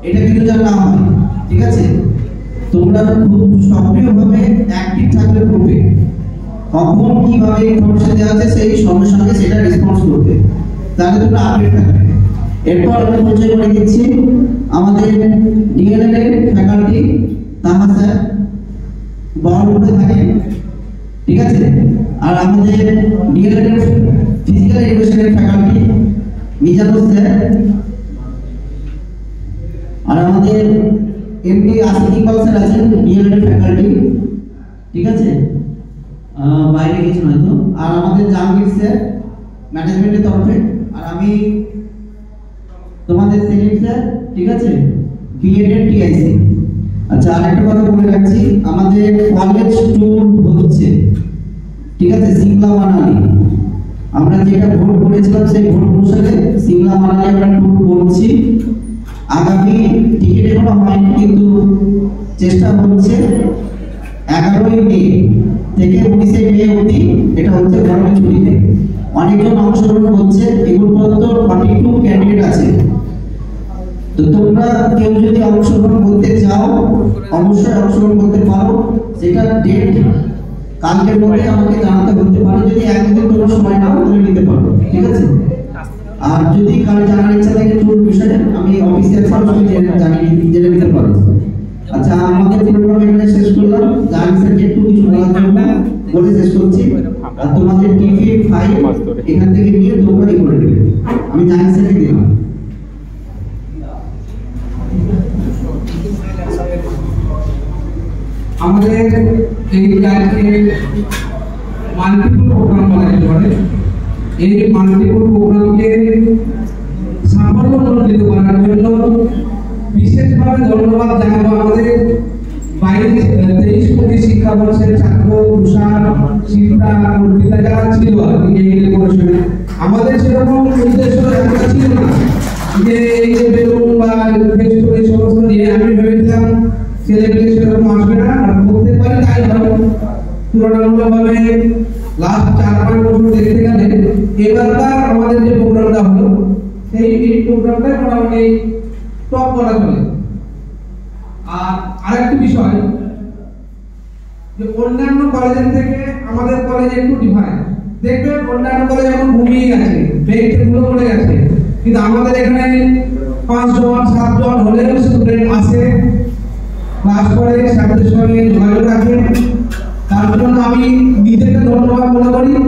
এটা কিন্তু যেন না হয়, ঠিক আছে? তোমরা খুব সক্রিয়ভাবে অ্যাক্টিভ থাকবে গ্রুপে, কখন কিভাবে ইনফরমেশন দেওয়া আছে সেই সঙ্গে সঙ্গে সেটা রেসপন্স করবে, তাহলে তোমরা আপডেট থাকবে। এরপর আমি পরিচয় করে দিচ্ছি আমাদের ডিএলএড এর ফ্যাকাল্টি তাহা স্যার বহরমপুরে থাকেন, ঠিক আছে? আর আমাদের ডিএলএড এর ফিজিক্যাল এডুকেশনের ফ্যাকাল্টি মিজানুর স্যার, আর আমাদের এমডি আসিফ ইকবাল স্যার আছেন ডিএলএড এর ফ্যাকাল্টি, ঠিক আছে? বাইরে গেছেন হয়তো। আর আমাদের জাহাঙ্গীর স্যার ম্যানেজমেন্টের তরফে, আর আমি তোমাদের সেলিম স্যার, ঠিক আছে? বিএড এর টিআইসি। আচ্ছা, আরেকটা কথা বলে রাখছি, আমাদের কলেজ ট্যুর হচ্ছে, ঠিক আছে? সিমলা মানালি, আমরা যেটা ভোট করেছিলাম সেই ভোট অনুসারে সিমলা মানালি আমরা ট্যুর করছি। আগামী টিকিট এখনো হয়নি, কিন্তু চেষ্টা হচ্ছে 11ই মে থেকে 19শে মে অবধি, এটা হচ্ছে গরমের ছুটিতে। অনেকজন অংশগ্রহণ করছে, এগুলো পর্যন্ত 42 ক্যান্ডিডেট আছে। তো তোমরা কেউ যদি অংশগ্রহণ করতে চাও অবশ্যই অংশগ্রহণ করতে পারো, সেটা ডেট কালকের মধ্যে আমাকে জানাতে বলতে পারো। যদি একদিন তোমরা সময় নাও তাহলে নিতে পারো, ঠিক আছে? আর যদি কারো জানার ইচ্ছা থাকে ট্যুর বিষয়ে, আমি অফিসিয়াল সরাসরি জেনে নিতে পারো। আচ্ছা, আমাদের প্রোগ্রাম এখানে শেষ করলাম। জাহাঙ্গীর স্যারকে একটু কিছু বলার জন্য বলে শেষ করছি। আর তোমাদের টিভি ফাইল এখান থেকে নিয়ে তোমরা করে দেবে, আমি জাহাঙ্গীর স্যারকে দিলাম। আমাদের এই ক্লাসে মাল্টিপল প্রোগ্রাম বলা যেতে পারে। এই মাল্টিপল প্রোগ্রামকে সাফল্যমণ্ডিত করার জন্য বিশেষভাবে ধন্যবাদ জানাবো আমাদের 23 কোটি শিক্ষাবর্ষের ছাত্র, তুষার, শিক্ষা, কর্মীরা যারা ছিল এই ডেকোরেশনে। আমাদের সেরকম উদ্দেশ্য ছিল না যে এই যে বেলুন বা ফেস্টুন এই সমস্ত নিয়ে। আমি ভেবেছিলাম সেলিব্রেশন সেরকম আসবে না, আর করতে পারি তাই হয়। তুলনামূলকভাবে লাস্ট 4-5 বছর দেখতে গেলে এবারকার আমাদের যে প্রোগ্রামটা হলো সেই প্রোগ্রামটা মোটামুটি টপ করা চলে। আর আরেকটি বিষয় যে অন্যান্য কলেজের থেকে আমাদের কলেজ একটু ডিফারেন্ট। দেখবেন অন্যান্য কলেজ এখন ঘুমিয়ে গেছে, বেঞ্চে ধুলো পড়ে গেছে, কিন্তু আমাদের এখানে 5 জন 7 জন হলেও স্টুডেন্ট আসে, ক্লাস করে, স্যারদের সঙ্গে যোগাযোগ রাখে। তার জন্য আমি নিজেকে ধন্যবাদ মনে করি।